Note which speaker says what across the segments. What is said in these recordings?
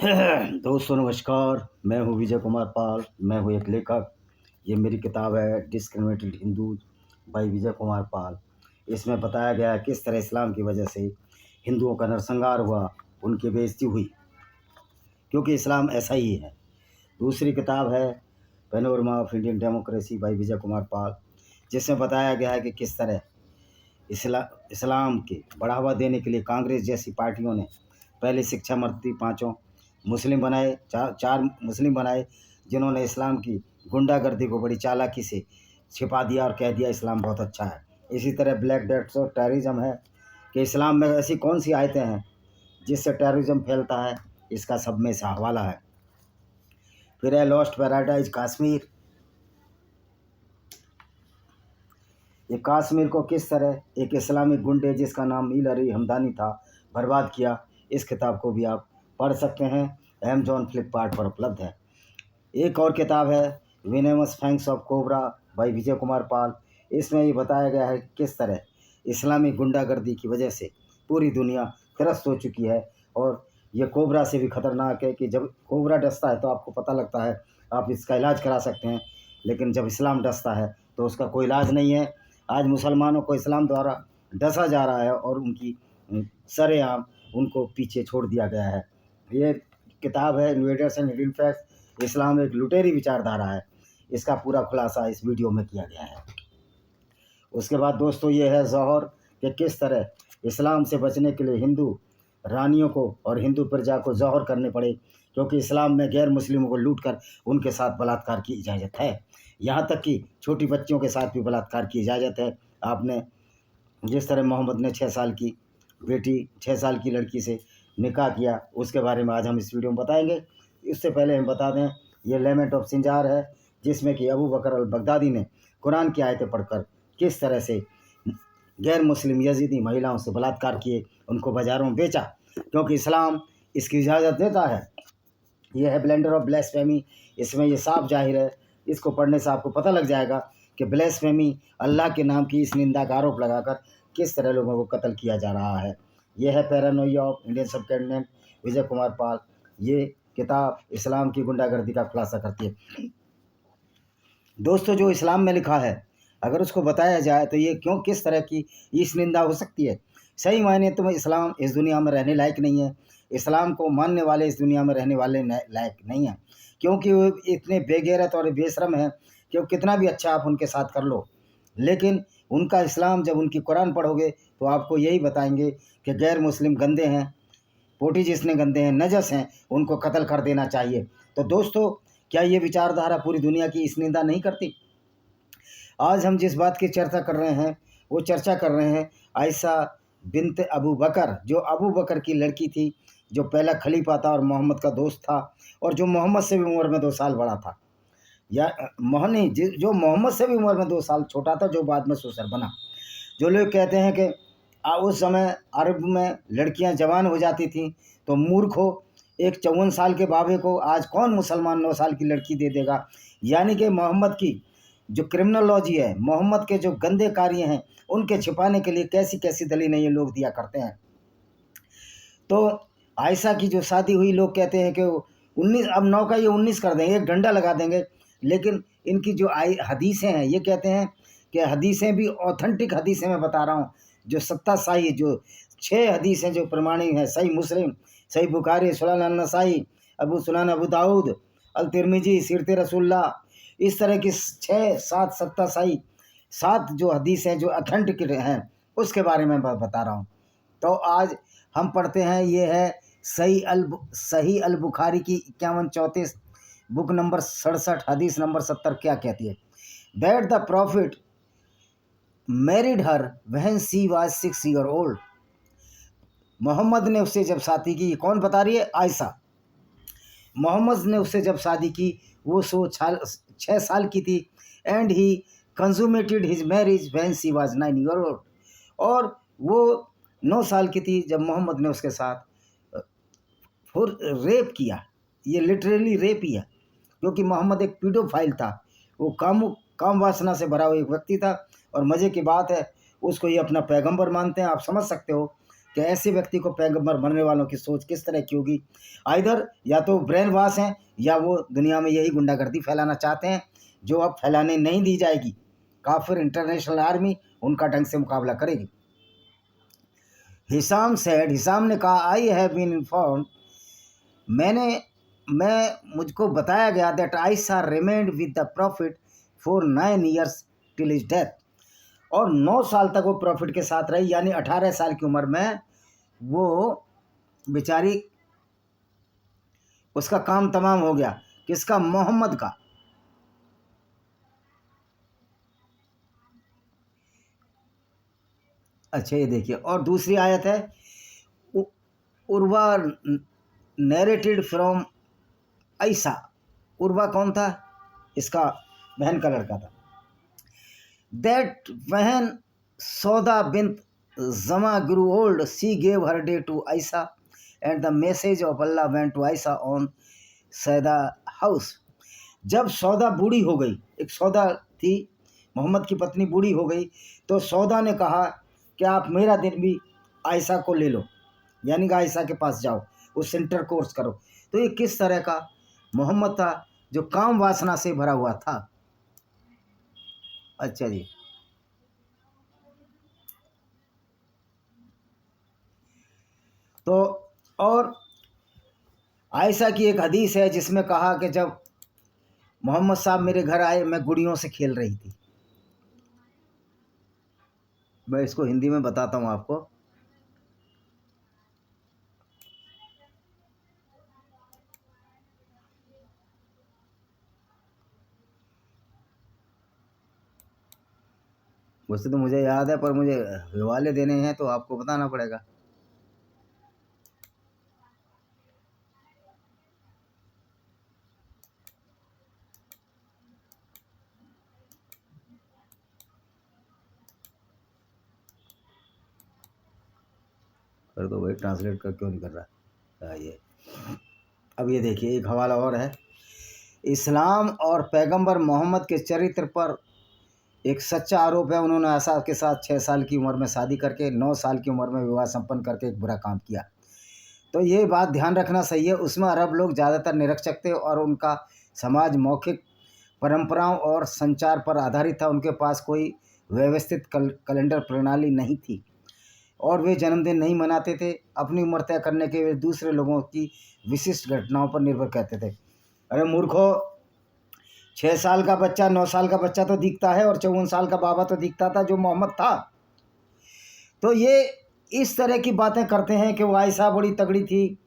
Speaker 1: दोस्तों नमस्कार। मैं हूं विजय कुमार पाल। मैं हूं एक लेखक। ये मेरी किताब है डिस्क्रिमिनेटेड हिंदू बाय विजय कुमार पाल। इसमें बताया गया है किस तरह इस्लाम की वजह से हिंदुओं का नरसंहार हुआ, उनकी बेइज्जती हुई, क्योंकि इस्लाम ऐसा ही है। दूसरी किताब है panorama of Indian democracy by Vijay Kumar Pal, जिसमें बताया गया है कि किस तरह इस्लाम के बढ़ावा देने के लिए कांग्रेस जैसी पार्टियों ने पहले शिक्षा मंत्री पाँचों मुस्लिम बनाए, चार मुस्लिम बनाए, जिन्होंने इस्लाम की गुंडागर्दी को बड़ी चालाकी से छिपा दिया और कह दिया इस्लाम बहुत अच्छा है। इसी तरह ब्लैक डेट्स और टेररिज्म है कि इस्लाम में ऐसी कौन सी आयतें हैं जिससे टेररिज्म फैलता है, इसका सब में से हवाला है। फिर है लॉस्ट पैराडाइज कश्मीर। ये कश्मीर को किस तरह एक इस्लामिक गुंडे जिसका नाम मीर अली हमदानी था बर्बाद किया, इस किताब को भी आप पढ़ सकते हैं। अमेजॉन फ्लिपकार्ट पर उपलब्ध है। एक और किताब है विनेमस fangs of cobra bye Vijay Kumar पाल। इसमें ये बताया गया है किस तरह इस्लामी गुंडागर्दी की वजह से पूरी दुनिया त्रस्त हो चुकी है, और ये कोबरा से भी ख़तरनाक है कि जब कोबरा डसता है तो आपको पता लगता है आप इसका इलाज करा सकते हैं, लेकिन जब इस्लाम डसता है तो उसका कोई इलाज नहीं है। आज मुसलमानों को इस्लाम द्वारा डसा जा रहा है और उनकी सरेआम उनको पीछे छोड़ दिया गया है। ये किताब है इन्वेडर्स एंड हिडन फैक्ट्स, इस्लाम एक लुटेरी विचारधारा है। इसका पूरा खुलासा इस वीडियो में किया गया है। उसके बाद दोस्तों ये है जौहर कि किस तरह इस्लाम से बचने के लिए हिंदू रानियों को और हिंदू प्रजा को जौहर करने पड़े, क्योंकि इस्लाम में गैर मुस्लिमों को लूट कर उनके साथ बलात्कार की इजाज़त है। यहाँ तक कि छोटी बच्चियों के साथ भी बलात्कार की इजाज़त है। आपने जिस तरह मोहम्मद ने 6 साल की लड़की से निकाह किया, उसके बारे में आज हम इस वीडियो में बताएंगे। इससे पहले हम बता दें ये लेमेंट ऑफ सिंजार है, जिसमें कि अबू बकर अल बगदादी ने कुरान की आयतें पढ़कर किस तरह से गैर मुस्लिम यजीदी महिलाओं से बलात्कार किए, उनको बाज़ारों में बेचा, क्योंकि इस्लाम इसकी इजाज़त देता है। यह है ब्लेंडर ऑफ ब्लेसफेमी। इसमें ये साफ जाहिर है, इसको पढ़ने से आपको पता लग जाएगा कि ब्लेसफेमी अल्लाह के नाम की इस निंदा का आरोप लगाकर किस तरह लोगों को कत्ल किया जा रहा है। यह है पैरानोइया ऑफ इंडियन सबकॉन्टिनेंट विजय कुमार पाल। ये किताब इस्लाम की गुंडागर्दी का खुलासा करती है। दोस्तों जो इस्लाम में लिखा है अगर उसको बताया जाए तो ये क्यों किस तरह की इस निंदा हो सकती है। सही मायने तो इस्लाम इस दुनिया में रहने लायक नहीं है। इस्लाम को मानने वाले इस दुनिया में रहने वाले लायक नहीं हैं, क्योंकि वो इतने बेगैरत और बेशरम हैं कि वो कितना भी अच्छा आप उनके साथ कर लो, लेकिन उनका इस्लाम जब उनकी कुरान पढ़ोगे तो आपको यही बताएंगे कि गैर मुस्लिम गंदे हैं, पोटी जिसने गंदे हैं, नजस हैं, उनको कत्ल कर देना चाहिए। तो दोस्तों क्या ये विचारधारा पूरी दुनिया की इस निंदा नहीं करती? आज हम जिस बात की चर्चा कर रहे हैं वो चर्चा कर रहे हैं आयशा बिनत अबू बकर, जो अबू बकर की लड़की थी, जो पहला खलीफा था और मोहम्मद का दोस्त था, और जो मोहम्मद से भी उम्र में 2 साल बड़ा था, या मोहनी जो मोहम्मद से भी उम्र में 2 साल छोटा था, जो बाद में सुसर बना। जो लोग कहते हैं कि उस समय अरब में लड़कियां जवान हो जाती थीं, तो मूर्ख हो, एक 54 साल के बाबे को आज कौन मुसलमान 9 साल की लड़की दे देगा। यानी कि मोहम्मद की जो क्रिमिनोलॉजी है, मोहम्मद के जो गंदे कार्य हैं, उनके छिपाने के लिए कैसी कैसी दलीलें ये लोग दिया करते हैं। तो आयशा की जो शादी हुई, लोग कहते हैं कि 19, अब 9 का ये 19 कर देंगे, एक डंडा लगा देंगे, लेकिन इनकी जो हदीसें हैं ये कहते हैं कि हदीसें भी ऑथेंटिक हदीसें मैं बता रहा हूँ, जो सत्ता साई, जो 6 हदीसें जो प्रमाणित हैं, सही मुस्लिम, सही बुखारी, सुनन नसाई, सुनन अबू दाऊद, अल तिरमिजी, सीरत रसूलुल्लाह, इस तरह की 6-7 सत्ता साई 7 जो हदीसें जो ऑथेंटिक हैं उसके बारे में बता रहा हूँ। तो आज हम पढ़ते हैं, ये है सही अल बुखारी की 51-34, बुक नंबर 67, हदीस नंबर 70 क्या कहती है? That the prophet married her when she was 6 year old. Muhammad ने उससे जब शादी की, कौन बता रही है? आयशा। मोहम्मद ने उससे जब शादी की वो 6 साल की थी, and he consummated his marriage when she was 9 year old, और वो 9 साल की थी जब मोहम्मद ने उसके साथ रेप किया। ये लिटरली रेप ही है, क्योंकि मोहम्मद एक पीडोफाइल था, वो काम वासना से भरा हुआ एक व्यक्ति था। और मज़े की बात है, उसको ये अपना पैगंबर मानते हैं। आप समझ सकते हो कि ऐसे व्यक्ति को पैगंबर बनने वालों की सोच किस तरह की होगी। आइदर या तो ब्रेन वॉश हैं या वो दुनिया में यही गुंडागर्दी फैलाना चाहते हैं जो अब फैलाने नहीं दी जाएगी। काफिर इंटरनेशनल आर्मी उनका ढंग से मुकाबला करेगी। हिसाम ने कहा, आई हैव बीन इन्फॉर्म्ड, मुझको बताया गया that Ayesha remained with the profit for 9 years till his death, और 9 साल तक वो प्रॉफिट के साथ रही, यानी 18 साल की उम्र में वो बेचारी, उसका काम तमाम हो गया। किसका? मोहम्मद का। अच्छा ये देखिए, और दूसरी आयत है, उर्वा नैरेटेड फ्रॉम आयशा। उर्वा कौन था? इसका बहन का लड़का था। दैट वहन सौदा बिन्त जमा grew old, she gave her day to Aisha, and the message of Allah went to Aisha on Saida house. जब सौदा बूढ़ी हो गई, एक सौदा थी मोहम्मद की पत्नी, बूढ़ी हो गई, तो सौदा ने कहा कि आप मेरा दिन भी आयशा को ले लो, यानी कि आयशा के पास जाओ, उससे इंटरकोर्स करो। तो ये किस तरह का मोहम्मद था जो काम वासना से भरा हुआ था। अच्छा जी, तो और आयशा की एक हदीस है जिसमें कहा कि जब मोहम्मद साहब मेरे घर आए, मैं गुड़ियों से खेल रही थी। मैं इसको हिंदी में बताता हूँ आपको। वैसे तो मुझे याद है, पर मुझे हवाले देने हैं तो आपको बताना पड़ेगा। कर दो भाई, ट्रांसलेट कर, क्यों नहीं कर रहा। ये अब ये देखिए, एक हवाला और है। इस्लाम और पैगंबर मोहम्मद के चरित्र पर एक सच्चा आरोप है, उन्होंने आयशा के साथ 6 साल की उम्र में शादी करके 9 साल की उम्र में विवाह संपन्न करके एक बुरा काम किया। तो ये बात ध्यान रखना सही है। उसमें अरब लोग ज़्यादातर निरक्षर थे और उनका समाज मौखिक परंपराओं और संचार पर आधारित था। उनके पास कोई व्यवस्थित कैलेंडर प्रणाली नहीं थी और वे जन्मदिन नहीं मनाते थे। अपनी उम्र तय करने के वे दूसरे लोगों की विशिष्ट घटनाओं पर निर्भर करते थे। अरे मूर्खो, 6 साल का बच्चा, 9 साल का बच्चा तो दिखता है, और 54 साल का बाबा तो दिखता था जो मोहम्मद था। तो ये इस तरह की बातें करते हैं कि वो आयशा बड़ी तगड़ी थी,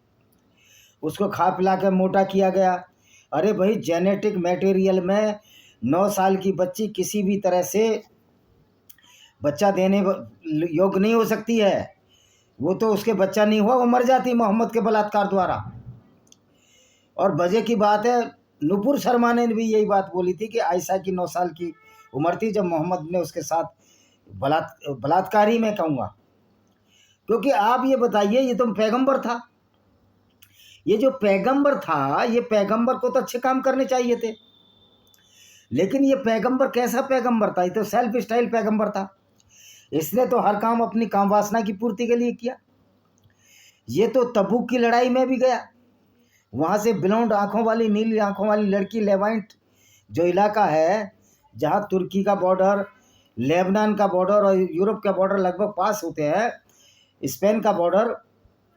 Speaker 1: उसको खा पिला के मोटा किया गया। अरे भाई, जेनेटिक मटेरियल में 9 साल की बच्ची किसी भी तरह से बच्चा देने योग्य नहीं हो सकती है। वो तो उसके बच्चा नहीं हुआ, वो मर जाती मोहम्मद के बलात्कार द्वारा। और वजह की बात है, नुपुर शर्मा ने भी यही बात बोली थी कि आयशा की 9 साल की उम्र थी जब मोहम्मद ने उसके साथ बलात्कार ही मैं कहूँगा। क्योंकि आप ये बताइए, ये तो पैगंबर था, ये जो पैगंबर था, ये पैगंबर को तो अच्छे काम करने चाहिए थे, लेकिन ये पैगंबर कैसा पैगंबर था? ये तो सेल्फ स्टाइल पैगंबर था। इसने तो हर काम अपनी काम वासना की पूर्ति के लिए किया। ये तो तबूक की लड़ाई में भी गया, वहाँ से ब्लॉन्ड आँखों वाली, नीली आँखों वाली लड़की, लेवांट जो इलाका है जहाँ तुर्की का बॉर्डर, लेबनान का बॉर्डर और यूरोप का बॉर्डर लगभग पास होते हैं, स्पेन का बॉर्डर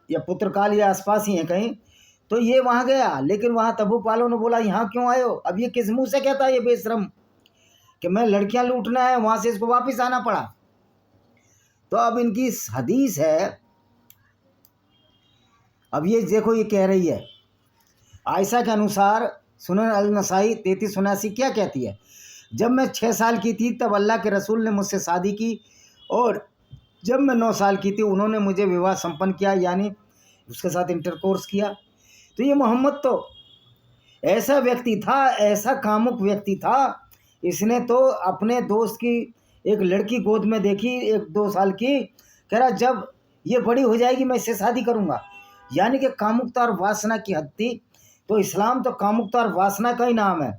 Speaker 1: या पुर्तगाल या आसपास ही है कहीं, तो ये वहाँ गया। लेकिन वहाँ तबूक वालों ने बोला, यहाँ क्यों आए हो? अब ये किस मुँह से कहता है ये बेशरम कि मैं लड़कियाँ लूटना है, वहाँ से इसको वापस आना पड़ा। तो अब इनकी हदीस है, अब ये देखो, ये कह रही है आयशा के अनुसार, सुनन अल नसाई 3379 क्या कहती है? जब मैं 6 साल की थी तब अल्लाह के रसूल ने मुझसे शादी की, और जब मैं 9 साल की थी उन्होंने मुझे विवाह संपन्न किया, यानी उसके साथ इंटरकोर्स किया। तो ये मोहम्मद तो ऐसा व्यक्ति था, ऐसा कामुक व्यक्ति था। इसने तो अपने दोस्त की एक लड़की गोद में देखी, 1-2 साल की, कह रहा जब ये बड़ी हो जाएगी मैं इससे शादी करूँगा, यानी कि कामुकता और वासना की हद थी। तो इस्लाम तो कामुकता और वासना का ही नाम है।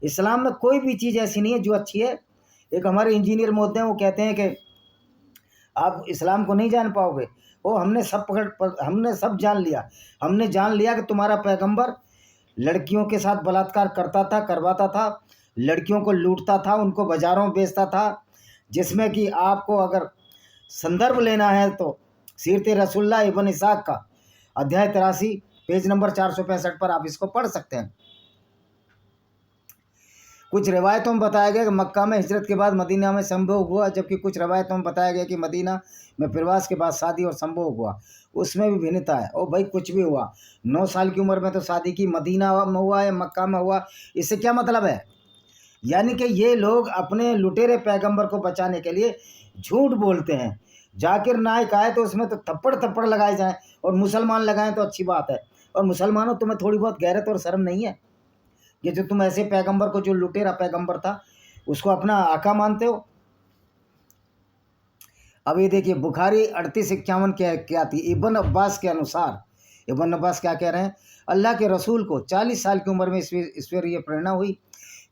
Speaker 1: इस्लाम में कोई भी चीज़ ऐसी नहीं है जो अच्छी है। एक हमारे इंजीनियर महोदय वो कहते हैं कि आप इस्लाम को नहीं जान पाओगे, ओ हमने सब जान लिया। हमने जान लिया कि तुम्हारा पैगंबर लड़कियों के साथ बलात्कार करता था, करवाता था, लड़कियों को लूटता था, उनको बाजारों में बेचता था, जिसमें कि आपको अगर संदर्भ लेना है तो सीरत रसूलुल्लाह इब्न इसाक का अध्याय 83 पेज नंबर 465 पर आप इसको पढ़ सकते हैं। कुछ रवायतों में बताया गया कि मक्का में हिजरत के बाद मदीना में संभोग हुआ, जबकि कुछ रवायतों में बताया गया कि मदीना में प्रवास के बाद शादी और संभोग हुआ। उसमें भी भिन्नता है। और भाई कुछ भी हुआ, 9 साल की उम्र में तो शादी की, मदीना में हुआ या मक्का में हुआ, इससे क्या मतलब है? यानी कि ये लोग अपने लुटेरे पैगंबर को बचाने के लिए झूठ बोलते हैं। जाकिर नाइक आए तो उसमें तो थप्पड़ थप्पड़ लगाए जाएं और मुसलमान लगाएं तो अच्छी बात है। और मुसलमानों, तुम्हें थोड़ी बहुत गैरत और शर्म नहीं है? ये जो तुम ऐसे पैगंबर को, जो लुटेरा पैगंबर था, उसको अपना आका मानते हो। अब ये देखिए बुखारी 3851 क्या थी। इब्न अब्बास के अनुसार, इब्न अब्बास क्या कह रहे हैं, अल्लाह के रसूल को 40 साल की उम्र में ईश्वरीय प्रेरणा हुई।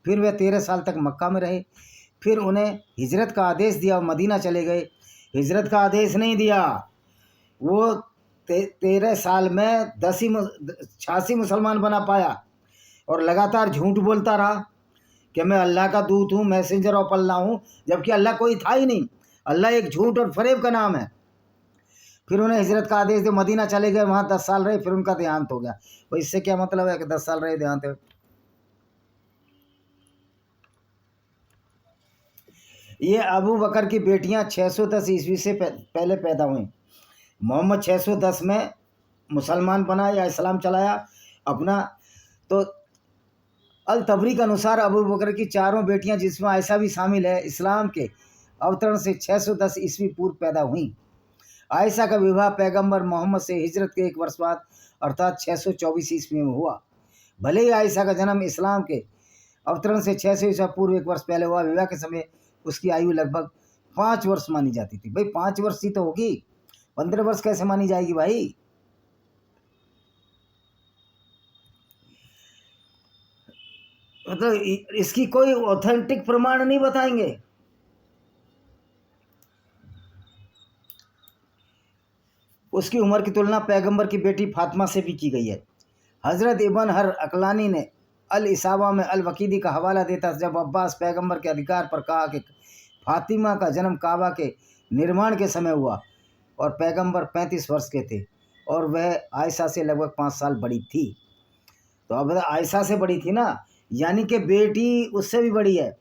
Speaker 1: फिर वे 13 साल तक मक्का में रहे। फिर उन्हें हिजरत का आदेश दिया और मदीना चले गए। हिजरत का आदेश नहीं दिया, वो 13 साल में 86 मुसलमान बना पाया और लगातार झूठ बोलता रहा कि मैं अल्लाह का दूत हूँ, मैसेंजर ऑफ अल्लाह हूँ, जबकि अल्लाह कोई था ही नहीं। अल्लाह एक झूठ और फरेब का नाम है। फिर उन्हें हिजरत का आदेश दे, मदीना चले गए, वहाँ 10 साल रहे, फिर उनका देहांत हो गया। तो इससे क्या मतलब है कि 10 साल रहे, देहांत हो? ये अबू बकर की बेटियां 610 ईस्वी से पहले पैदा हुई। मोहम्मद 610 में मुसलमान बना या इस्लाम चलाया अपना। तो अल तबरी के अनुसार अबू बकर की चारों बेटियां, जिसमें आयशा भी शामिल है, इस्लाम के अवतरण से 610 ईस्वी पूर्व पैदा हुई। आयशा का विवाह पैगंबर मोहम्मद से हिजरत के 1 वर्ष बाद अर्थात 624 ईस्वी में हुआ। भले ही आयशा का जन्म इस्लाम के अवतरण से 600 ईस्वी पूर्व 1 वर्ष पहले हुआ, विवाह के समय उसकी आयु लगभग 5 वर्ष मानी जाती थी। भाई 5 वर्ष ही तो होगी, 15 वर्ष कैसे मानी जाएगी भाई? मतलब इसकी कोई ऑथेंटिक प्रमाण नहीं बताएंगे। उसकी उम्र की तुलना पैगंबर की बेटी फातिमा से भी की गई है। हज़रत इब्न हर अकलानी ने अल इसाबा में अल वकीदी का हवाला देता, जब अब्बास पैगंबर के अधिकार पर कहा कि फातिमा का जन्म काबा के निर्माण के समय हुआ और पैगंबर 35 वर्ष के थे और वह आयशा से लगभग 5 साल बड़ी थी। तो अब आयशा से बड़ी थी ना, यानी कि बेटी उससे भी बड़ी है।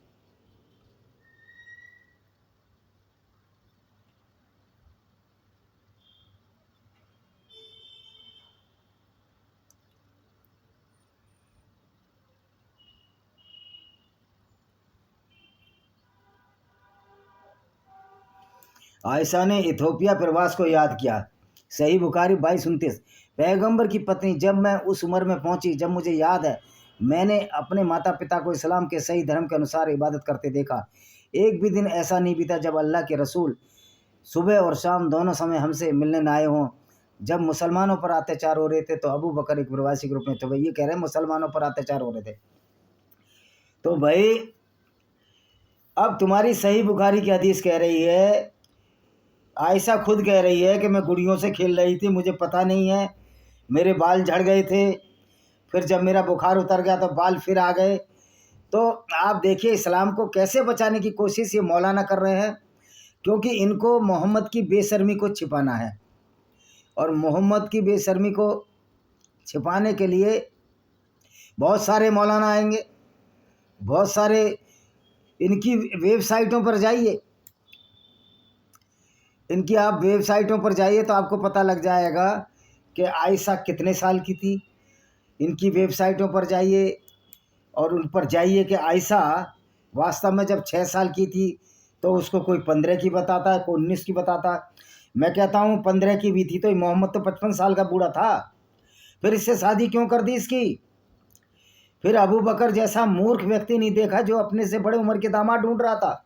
Speaker 1: आयशा ने इथोपिया प्रवास को याद किया। सही बुखारी 2229। पैगंबर की पत्नी, जब मैं उस उम्र में पहुंची जब मुझे याद है मैंने अपने माता पिता को इस्लाम के सही धर्म के अनुसार इबादत करते देखा। एक भी दिन ऐसा नहीं बीता जब अल्लाह के रसूल सुबह और शाम दोनों समय हमसे मिलने न आए हों। जब मुसलमानों पर अत्याचार हो रहे थे तो अबू बकर एक प्रवासी के रूप में, तो भाई ये कह रहे हैं मुसलमानों पर अत्याचार हो रहे थे। तो भाई अब तुम्हारी सही बुखारी की हदीस कह रही है, आयशा खुद कह रही है कि मैं गुड़ियों से खेल रही थी, मुझे पता नहीं है, मेरे बाल झड़ गए थे, फिर जब मेरा बुखार उतर गया तो बाल फिर आ गए। तो आप देखिए इस्लाम को कैसे बचाने की कोशिश ये मौलाना कर रहे हैं, क्योंकि इनको मोहम्मद की बेशर्मी को छिपाना है। और मोहम्मद की बेशर्मी को छिपाने के लिए बहुत सारे मौलाना आएंगे, बहुत सारे। इनकी वेबसाइटों पर जाइए, इनकी आप वेबसाइटों पर जाइए तो आपको पता लग जाएगा कि आयशा कितने साल की थी। इनकी वेबसाइटों पर जाइए और उन पर जाइए कि आयशा वास्तव में जब 6 साल की थी तो उसको कोई 15 की बताता है, कोई 19 की बताता है। मैं कहता हूँ 15 की भी थी तो मोहम्मद तो 55 साल का बूढ़ा था, फिर इससे शादी क्यों कर दी इसकी? फिर अबू बकर जैसा मूर्ख व्यक्ति नहीं देखा जो अपने से बड़े उम्र के दामाद ढूंढ रहा था।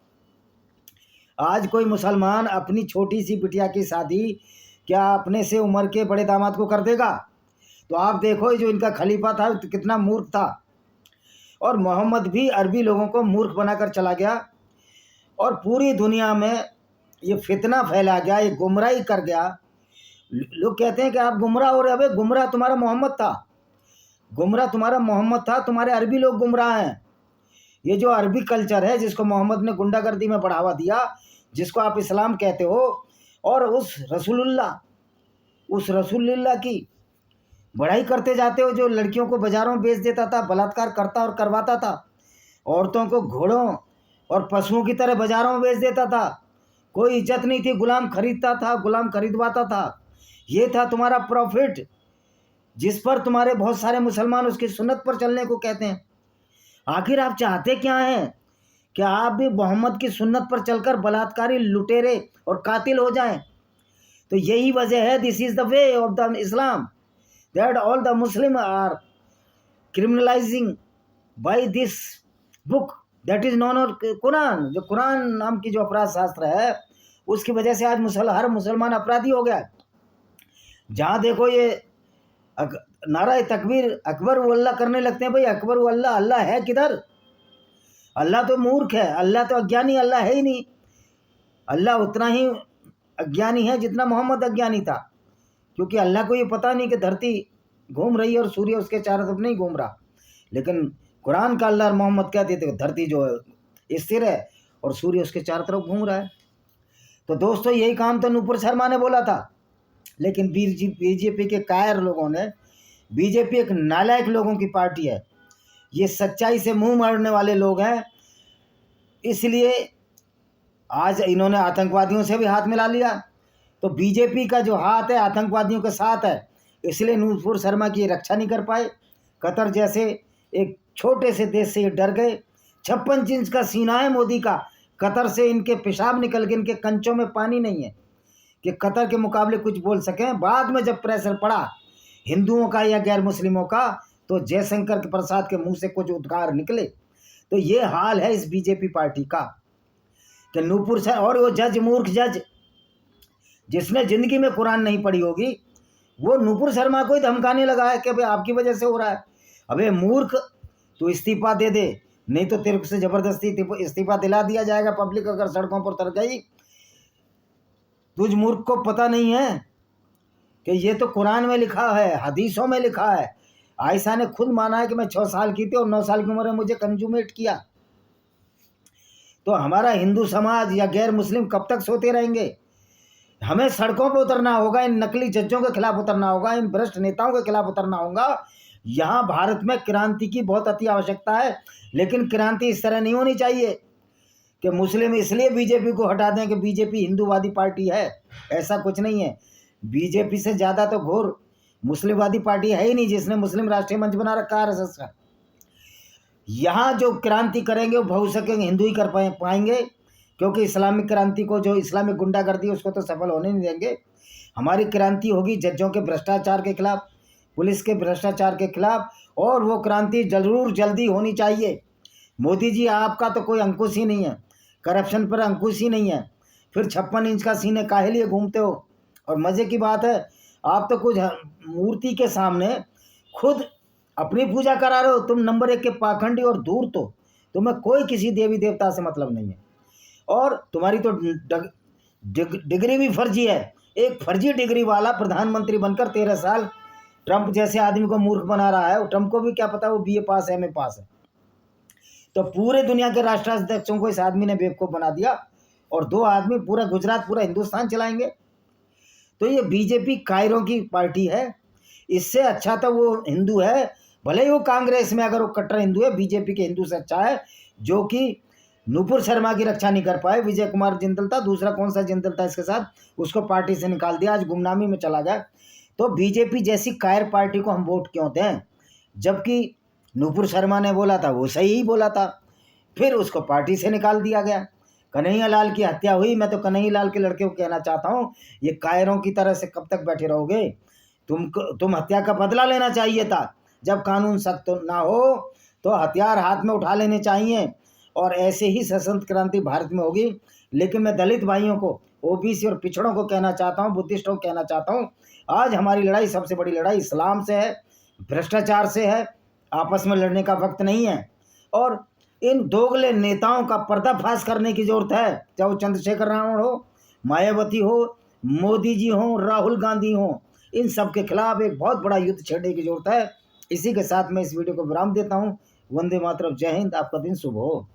Speaker 1: आज कोई मुसलमान अपनी छोटी सी बिटिया की शादी क्या अपने से उम्र के बड़े दामाद को कर देगा? तो आप देखो जो इनका खलीफा था तो कितना मूर्ख था। और मोहम्मद भी अरबी लोगों को मूर्ख बनाकर चला गया और पूरी दुनिया में ये फितना फैला गया, ये गुमराही कर गया। लोग कहते हैं कि आप गुमराह हो रहे। अबे गुमराह तुम्हारा मोहम्मद था, गुमराह तुम्हारा मोहम्मद था, तुम्हारे अरबी लोग गुमराह हैं। ये जो अरबी कल्चर है जिसको मोहम्मद ने गुंडागर्दी में बढ़ावा दिया, जिसको आप इस्लाम कहते हो, और उस रसूलुल्लाह की बढ़ाई करते जाते हो, जो लड़कियों को बाजारों में बेच देता था, बलात्कार करता और करवाता था, औरतों को घोड़ों और पशुओं की तरह बाजारों में बेच देता था, कोई इज्जत नहीं थी, गुलाम खरीदता था, गुलाम खरीदवाता था। ये था तुम्हारा प्रॉफिट, जिस पर तुम्हारे बहुत सारे मुसलमान उसकी सुन्नत पर चलने को कहते हैं। आखिर आप चाहते क्या हैं? कि आप भी मोहम्मद की सुन्नत पर चलकर बलात्कारी, लुटेरे और कातिल हो जाएं? तो यही वजह है, this is the way of the Islam, that all the Muslim are criminalising by this book that is non और कुरान। जो कुरान नाम की जो अपराध शास्त्र है, उसकी वजह से आज हर मुसलमान अपराधी हो गया। जहाँ देखो ये नारा तकबीर अकबर वल्लाह करने लगते हैं। भाई अकबर वल्लाह, अल्लाह है किधर? अल्लाह तो मूर्ख है, अल्लाह तो अज्ञानी, अल्लाह है ही नहीं। अल्लाह उतना ही अज्ञानी है जितना मोहम्मद अज्ञानी था, क्योंकि अल्लाह को ये पता नहीं कि धरती घूम रही है और सूर्य उसके चारों तरफ नहीं घूम रहा। लेकिन कुरान का अल्लाह और मोहम्मद कहते थे धरती जो है स्थिर है और सूर्य उसके चारों तरफ घूम रहा है। तो दोस्तों यही काम तो नूपुर शर्मा ने बोला था, लेकिन बीजेपी के कायर लोगों ने, बीजेपी एक नालायक लोगों की पार्टी है, ये सच्चाई से मुंह मोड़ने वाले लोग हैं, इसलिए आज इन्होंने आतंकवादियों से भी हाथ मिला लिया। तो बीजेपी का जो हाथ है आतंकवादियों के साथ है, इसलिए नूपुर शर्मा की रक्षा नहीं कर पाए। कतर जैसे एक छोटे से देश से ये डर गए। 56 इंच का सीना है मोदी का, कतर से इनके पेशाब निकल के इनके कंचों में पानी नहीं है कि कतर के मुकाबले कुछ बोल सकें। बाद में जब प्रेशर पड़ा हिंदुओं का या गैर मुस्लिमों का, तो जयशंकर प्रसाद के मुंह से कुछ उद्गार निकले। तो ये हाल है इस बीजेपी पार्टी का कि नूपुर शर्मा और वो जज, मूर्ख जज जिसने जिंदगी में कुरान नहीं पढ़ी होगी, वो नूपुर शर्मा को ही धमकाने लगा है कि भाई आपकी वजह से हो रहा है। अबे मूर्ख, तू इस्तीफा दे दे, नहीं तो तेरे से जबरदस्ती इस्तीफा दिला दिया जाएगा पब्लिक अगर सड़कों पर उतर गई। तुझ मूर्ख को पता नहीं है कि ये तो कुरान में लिखा है, हदीसों में लिखा है। आयशा ने खुद माना है कि मैं 6 साल की थी और 9 साल की उम्र में मुझे कंज्यूमेट किया। तो हमारा हिंदू समाज या गैर मुस्लिम कब तक सोते रहेंगे? हमें सड़कों पर उतरना होगा, इन नकली जजों के खिलाफ उतरना होगा, इन भ्रष्ट नेताओं के खिलाफ उतरना होगा। यहाँ भारत में क्रांति की बहुत अति आवश्यकता है, लेकिन क्रांति इस तरह नहीं होनी चाहिए कि मुस्लिम इसलिए बीजेपी को हटा दें कि बीजेपी हिंदूवादी पार्टी है। ऐसा कुछ नहीं है। बीजेपी से ज़्यादा तो घोर मुस्लिमवादी पार्टी है ही नहीं, जिसने मुस्लिम राष्ट्रीय मंच बना रखा है आरएसएस का। यहाँ जो क्रांति करेंगे वो भविष्य के हिंदू ही कर पाएंगे, क्योंकि इस्लामिक क्रांति को, जो इस्लामिक गुंडागर्दी उसको तो सफल होने नहीं देंगे। हमारी क्रांति होगी जजों के भ्रष्टाचार के खिलाफ, पुलिस के भ्रष्टाचार के खिलाफ, और वो क्रांति जरूर जल्दी होनी चाहिए। मोदी जी आपका तो कोई अंकुश ही नहीं है, करप्शन पर अंकुश ही नहीं है, फिर 56 इंच का सीने काहे लिए घूमते हो? और मज़े की बात है, आप तो कुछ मूर्ति के सामने खुद अपनी पूजा करा रहे हो। तुम नंबर 1 के पाखंडी और धूर्त हो, तुम्हें कोई किसी देवी देवता से मतलब नहीं है, और तुम्हारी तो डिग्री भी फर्जी है। एक फर्जी डिग्री वाला प्रधानमंत्री बनकर 13 साल ट्रंप जैसे आदमी को मूर्ख बना रहा है। ट्रंप को भी क्या पता वो BA पास है, MA पास है। तो पूरे दुनिया के राष्ट्राध्यक्षों को इस आदमी ने बेवकूफ़ बना दिया, और 2 आदमी पूरा गुजरात, पूरा हिंदुस्तान चलाएंगे। तो ये बीजेपी कायरों की पार्टी है। इससे अच्छा तो वो हिंदू है, भले ही वो कांग्रेस में अगर वो कट्टर हिंदू है, बीजेपी के हिंदू से अच्छा है, जो कि नूपुर शर्मा की रक्षा नहीं कर पाए। विजय कुमार जिंदल था, दूसरा कौन सा जिंदल था इसके साथ, उसको पार्टी से निकाल दिया, आज गुमनामी में चला गया। तो बीजेपी जैसी कायर पार्टी को हम वोट क्यों दें? जबकि नूपुर शर्मा ने बोला था वो सही ही बोला था, फिर उसको पार्टी से निकाल दिया गया। कन्हैया लाल की हत्या हुई। मैं तो कन्हैया लाल के लड़के को कहना चाहता हूँ, ये कायरों की तरह से कब तक बैठे रहोगे? तुम हत्या का बदला लेना चाहिए था। जब कानून सख्त ना हो तो हथियार हाथ में उठा लेने चाहिए, और ऐसे ही सशस्त्र क्रांति भारत में होगी। लेकिन मैं दलित भाइयों को, OBC और पिछड़ों को कहना चाहता हूँ, बुद्धिस्टों को कहना चाहता हूँ, आज हमारी लड़ाई, सबसे बड़ी लड़ाई इस्लाम से है, भ्रष्टाचार से है। आपस में लड़ने का वक्त नहीं है, और इन दोगले नेताओं का पर्दाफाश करने की जरूरत है। चाहे वो चंद्रशेखर रावण हो, मायावती हो, मोदी जी हों, राहुल गांधी हों, इन सब के खिलाफ एक बहुत बड़ा युद्ध छेड़ने की जरूरत है। इसी के साथ मैं इस वीडियो को विराम देता हूँ। वंदे मातरम, जय हिंद, आपका दिन शुभ हो।